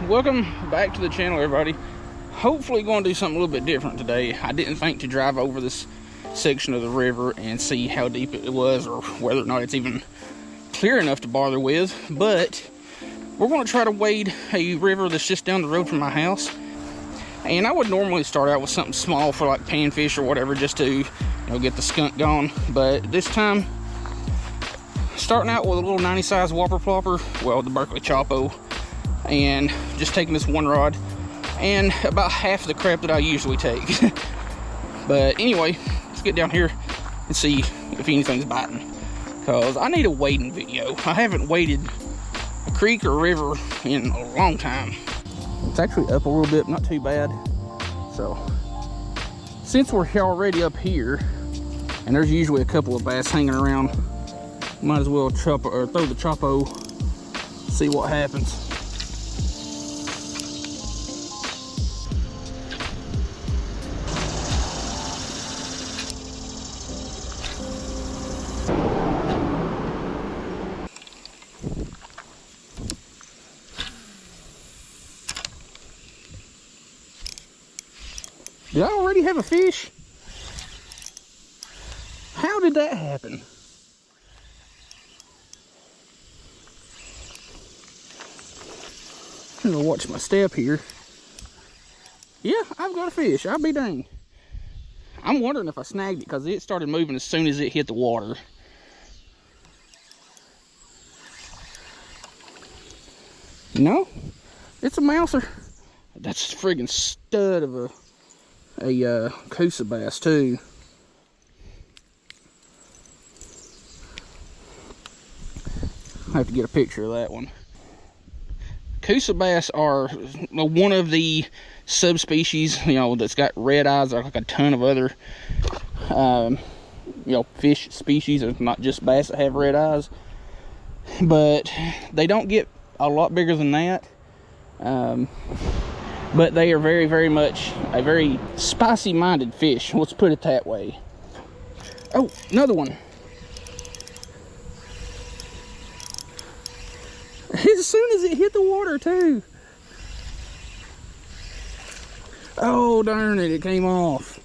welcome back to the channel, everybody. Hopefully going to do something a little bit different today. I didn't think to drive over this section of the river and see how deep it was or whether or not it's even clear enough to bother with, but we're going to try to wade a river that's just down the road from my house. And I would normally start out with something small for like panfish or whatever, just to get the skunk gone, but this time starting out with a little 90 size whopper plopper, well, the Berkeley Chopo, and just taking this one rod and about half the crap that I usually take. But anyway, let's get down here and see if anything's biting, because I need a wading video. I haven't waded a creek or a river in a long time. It's actually up a little bit, not too bad. So since we're already up here and there's usually a couple of bass hanging around, might as well throw the Chopo, see what happens. Did I already have a fish? How did that happen? I'm gonna watch my step here. Yeah, I've got a fish. I'll be dang. I'm wondering if I snagged it because it started moving as soon as it hit the water. No, it's a mouser. That's a friggin' stud of a Coosa bass too. I have to get a picture of that one. Coosa bass are one of the subspecies, that's got red eyes, like a ton of other, fish species. It's not just bass that have red eyes, but they don't get a lot bigger than that. But they are very, very much a very spicy-minded fish. Let's put it that way. Oh, another one. As soon as it hit the water, too. Oh, darn it, it came off.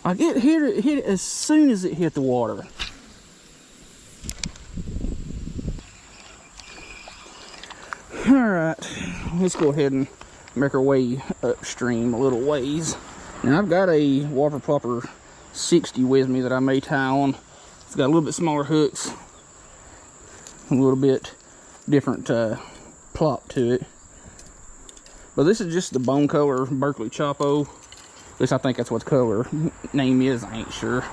Like it hit it as soon as it hit the water. Alright, let's go ahead and make our way upstream a little ways. Now I've got a whopper plopper 60 with me that I may tie on. It's got a little bit smaller hooks, a little bit different plop to it. But this is just the bone color Berkeley Chopo. At least I think that's what the color name is, I ain't sure.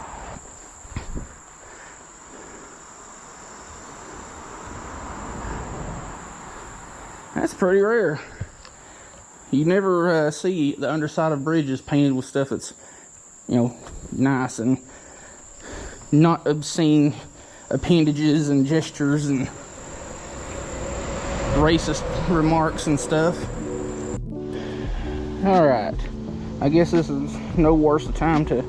That's pretty rare. You never see the underside of bridges painted with stuff that's, nice and not obscene appendages and gestures and racist remarks and stuff. Alright, I guess this is no worse a time to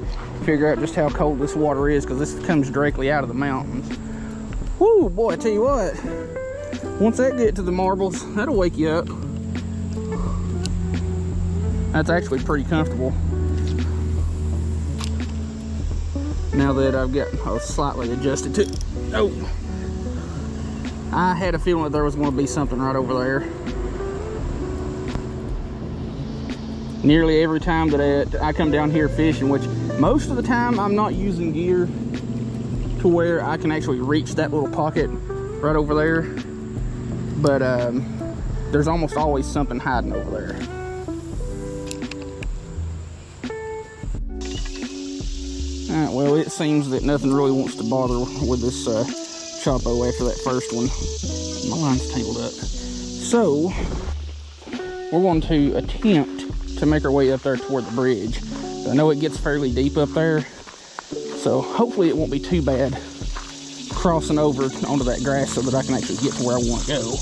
figure out just how cold this water is, because this comes directly out of the mountains. Woo, boy, I tell you what. Once that gets to the marbles, that'll wake you up. That's actually pretty comfortable. Now that I've got slightly adjusted to. Oh, I had a feeling that there was going to be something right over there. Nearly every time that I come down here fishing, which most of the time I'm not using gear to where I can actually reach that little pocket right over there. But there's almost always something hiding over there. Alright, well, it seems that nothing really wants to bother with this Chopo after that first one. My line's tangled up. So, we're going to attempt to make our way up there toward the bridge. I know it gets fairly deep up there, so hopefully it won't be too bad crossing over onto that grass so that I can actually get to where I want to go.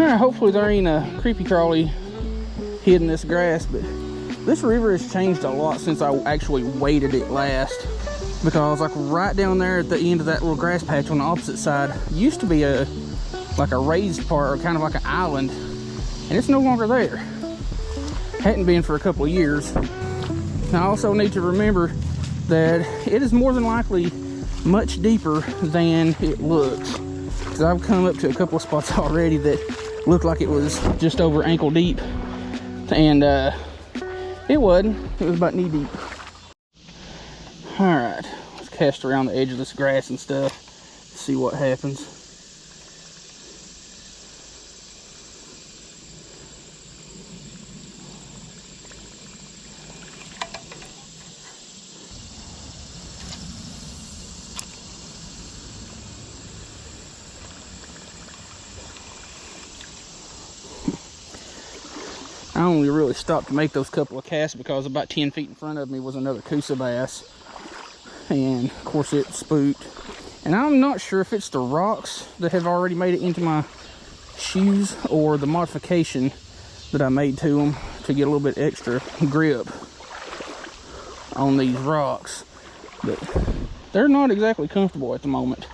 Alright, hopefully there ain't a creepy crawly hid in this grass, but This river has changed a lot since I actually waded it last, because like right down there at the end of that little grass patch on the opposite side used to be like a raised part, or kind of like an island, and it's no longer there. Hadn't been for a couple of years. I also need to remember that it is more than likely much deeper than it looks, because I've come up to a couple of spots already that looked like it was just over ankle deep, and it wasn't. It was about knee deep. All right, let's cast around the edge of this grass and stuff, see what happens. I only really stopped to make those couple of casts because about 10 feet in front of me was another Coosa bass. And of course it spooked. And I'm not sure if it's the rocks that have already made it into my shoes or the modification that I made to them to get a little bit extra grip on these rocks. But they're not exactly comfortable at the moment.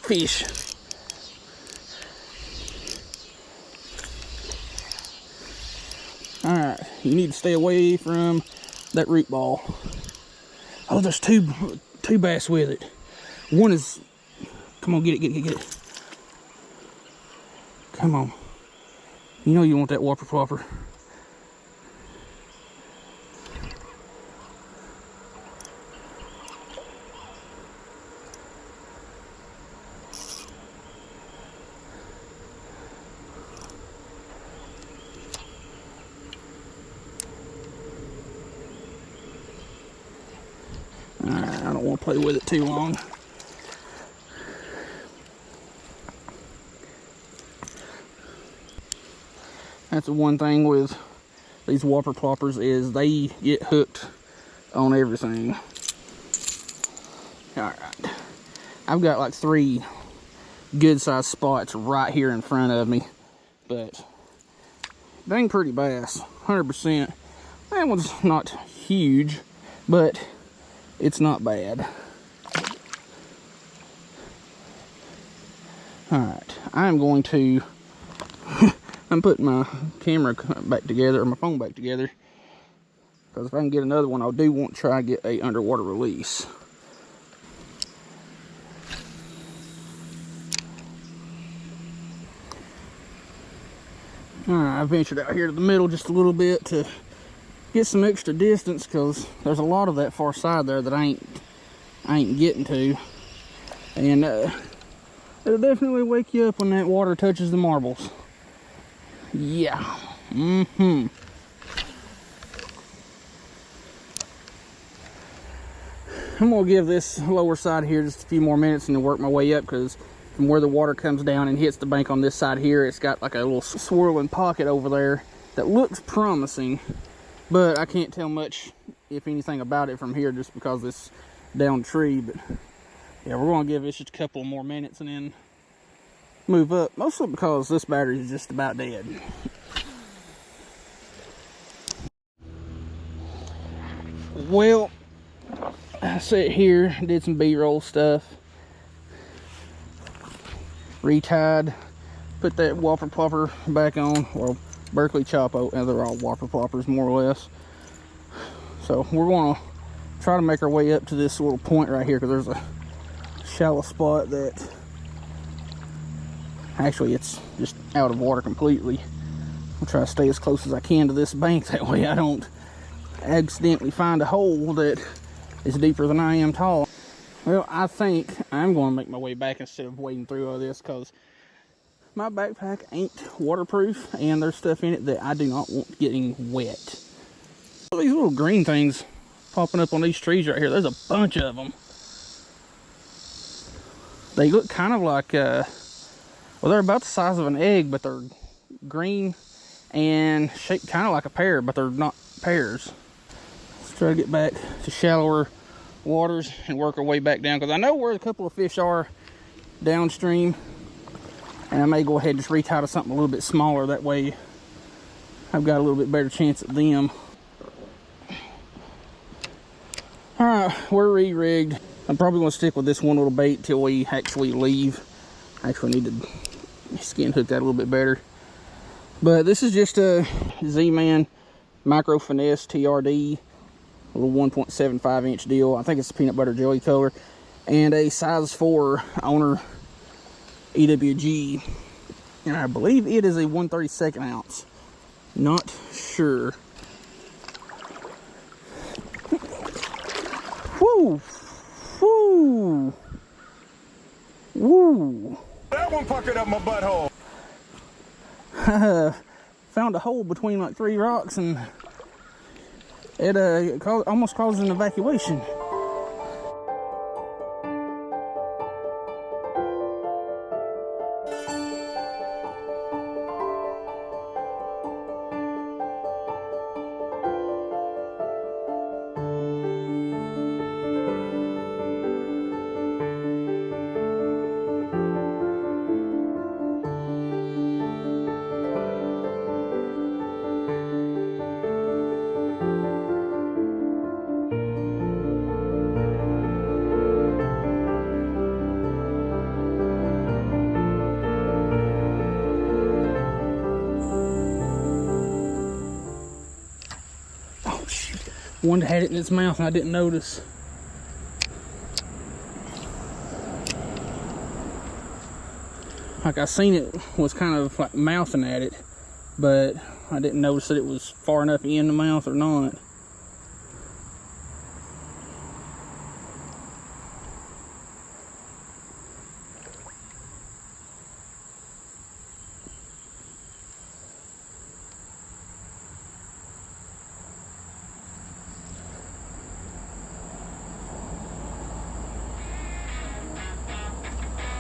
Fish. All right, you need to stay away from that root ball. Oh, there's two bass with it. One is, come on, get it. Come on. You know you want that whopper plopper. I don't want to play with it too long. That's the one thing with these whopper ploppers, is they get hooked on everything. All right, I've got like 3 good sized spots right here in front of me, but dang pretty bass, 100%. That one's not huge, but it's not bad. All right, I'm going to, I'm putting my camera back together, or my phone back together, because if I can get another one, I do want to try to get a underwater release. All right, I ventured out here to the middle just a little bit to get some extra distance, because there's a lot of that far side there that I ain't getting to, and it'll definitely wake you up when that water touches the marbles. Yeah. I'm gonna give this lower side here just a few more minutes and then work my way up, because from where the water comes down and hits the bank on this side here, it's got like a little swirling pocket over there that looks promising, but I can't tell much, if anything, about it from here just because it's down tree. But yeah, we're gonna give this just a couple more minutes and then move up, mostly because this battery is just about dead. Well, I sat here, did some B-roll stuff, retied, put that whopper plopper back on, well, Berkeley Chopo, and they're all whopper ploppers more or less. So we're gonna try to make our way up to this little point right here, because there's a shallow spot that actually it's just out of water completely. I'll try to stay as close as I can to this bank, that way I don't accidentally find a hole that is deeper than I am tall. Well, I think I'm going to make my way back instead of wading through all this, because my backpack ain't waterproof and there's stuff in it that I do not want getting wet. These little green things popping up on these trees right here, there's a bunch of them. They look kind of like, well, they're about the size of an egg, but they're green and shaped kind of like a pear, but they're not pears. Let's try to get back to shallower waters and work our way back down, because I know where a couple of fish are downstream, and I may go ahead and just retie to something a little bit smaller. That way I've got a little bit better chance at them. All right, we're re-rigged. I'm probably gonna stick with this one little bait till we actually leave. I actually need to skin hook that a little bit better. But this is just a Z-Man Micro Finesse TRD, a little 1.75 inch deal. I think it's a peanut butter jelly color, and a size 4 owner EWG, and I believe it is a 1/32 ounce. Not sure. Woo! Woo! Woo! That one puckered up my butthole. Found a hole between like 3 rocks, and it almost caused an evacuation. One had it in its mouth and I didn't notice. Like, I seen it was kind of like mouthing at it, but I didn't notice that it was far enough in the mouth or not.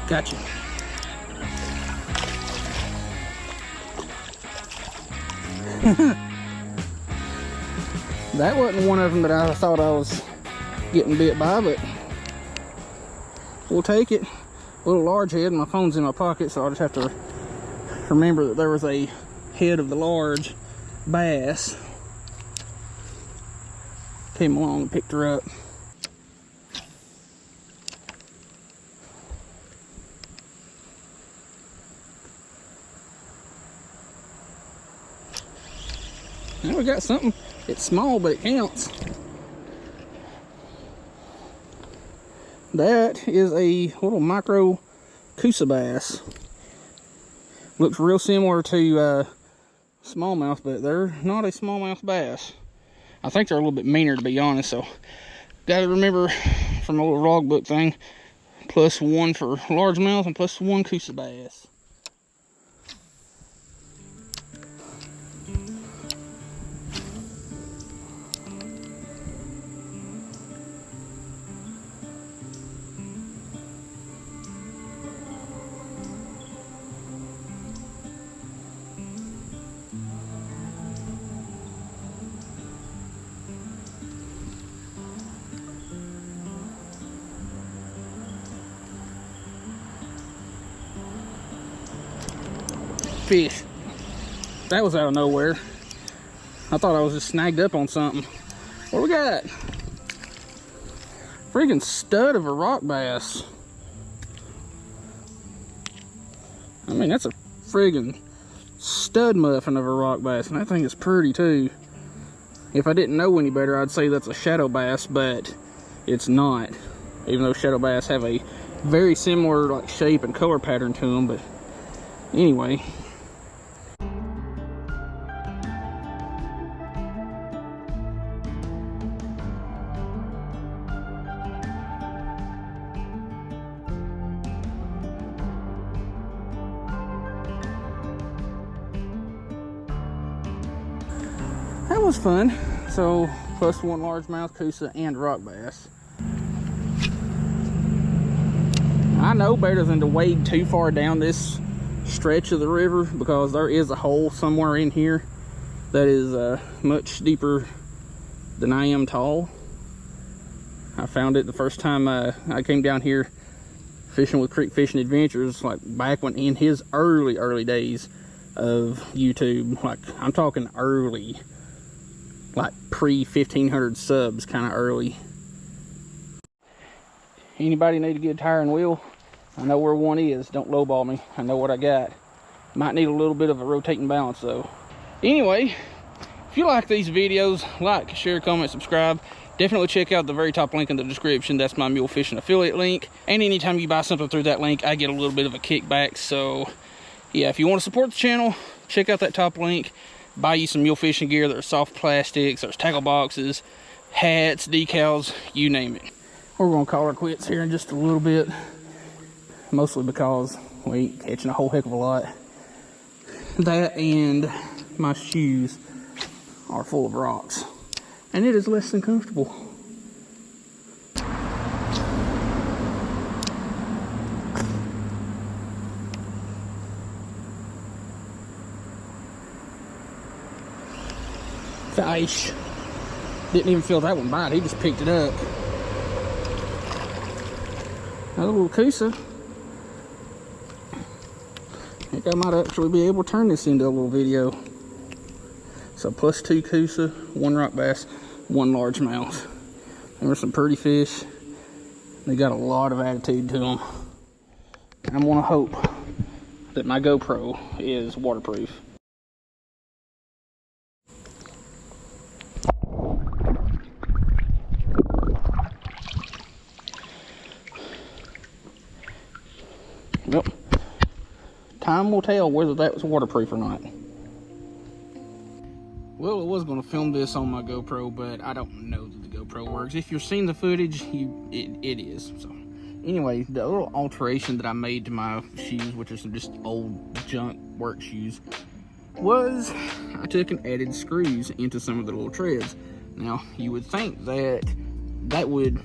Gotcha. That wasn't one of them that I thought I was getting bit by, but we'll take it. A little large head, my phone's in my pocket, so I'll just have to remember that there was a head of the large bass. Came along and picked her up. Now we got something. It's small, but it counts. That is a little micro Coosa bass. Looks real similar to smallmouth, but they're not a smallmouth bass. I think they're a little bit meaner, to be honest. So, got to remember from the little log book thing, +1 for largemouth and +1 Coosa bass. Fish. That was out of nowhere. I thought I was just snagged up on something. What do we got? Freaking stud of a rock bass. I mean, that's a friggin' stud muffin of a rock bass, and that thing is pretty too. If I didn't know any better, I'd say that's a shadow bass, but it's not. Even though shadow bass have a very similar like shape and color pattern to them, but anyway. That was fun. So, +1 largemouth Coosa and rock bass. I know better than to wade too far down this stretch of the river, because there is a hole somewhere in here that is much deeper than I am tall. I found it the first time I came down here fishing with Creek Fishing Adventures, like back when in his early days of YouTube. Like, I'm talking early, like pre 1500 subs, kind of early. Anybody need a good tire and wheel? I know where one is. Don't lowball me. I know what I got. Might need a little bit of a rotating balance though. Anyway, if you like these videos, like, share, comment, subscribe. Definitely check out the very top link in the description. That's my mule fishing affiliate link. And anytime you buy something through that link, I get a little bit of a kickback. So yeah, if you want to support the channel, check out that top link. Buy you some mule fishing gear. There's soft plastics, there's tackle boxes, hats, decals, you name it. We're gonna call our quits here in just a little bit. Mostly because we ain't catching a whole heck of a lot. That and my shoes are full of rocks. And it is less than comfortable. Fish. Didn't even feel that one bite, he just picked it up. Another little coosa. I think I might actually be able to turn this into a little video. So plus 2 coosa, 1 rock bass, 1 largemouth. There were some pretty fish. They got a lot of attitude to them. I'm gonna hope that my GoPro is waterproof. Well, time will tell whether that was waterproof or not. Well, I was going to film this on my GoPro, but I don't know that the GoPro works. If you're seeing the footage, it is. So, anyway, the little alteration that I made to my shoes, which are some just old junk work shoes, was I took and added screws into some of the little treads. Now, you would think that that would,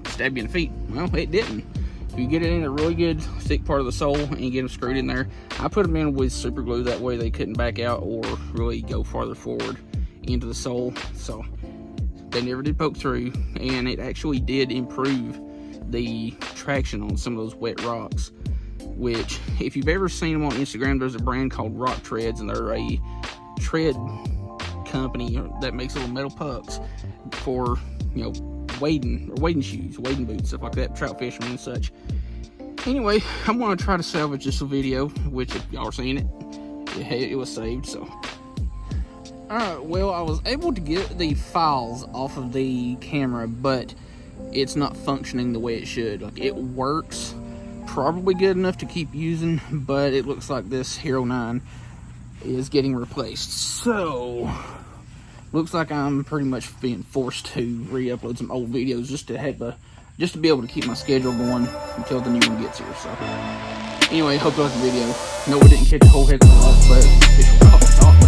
stab you in the feet. Well, it didn't. If you get it in a really good thick part of the sole and get them screwed in there, I put them in with super glue, that way they couldn't back out or really go farther forward into the sole. So they never did poke through, and it actually did improve the traction on some of those wet rocks, which if you've ever seen them on Instagram, there's a brand called Rock Treads, and they're a tread company that makes little metal pucks for, wading shoes, wading boots, stuff like that, trout fishermen and such. Anyway, I'm going to try to salvage this video, which if y'all are seeing it was saved. So alright, well, I was able to get the files off of the camera, but it's not functioning the way it should. Like, it works probably good enough to keep using, but it looks like this Hero 9 is getting replaced. So looks like I'm pretty much being forced to re-upload some old videos just to be able to keep my schedule going until the new one gets here. So anyway, hope you liked the video. No, we didn't catch a whole heck of a lot, but it's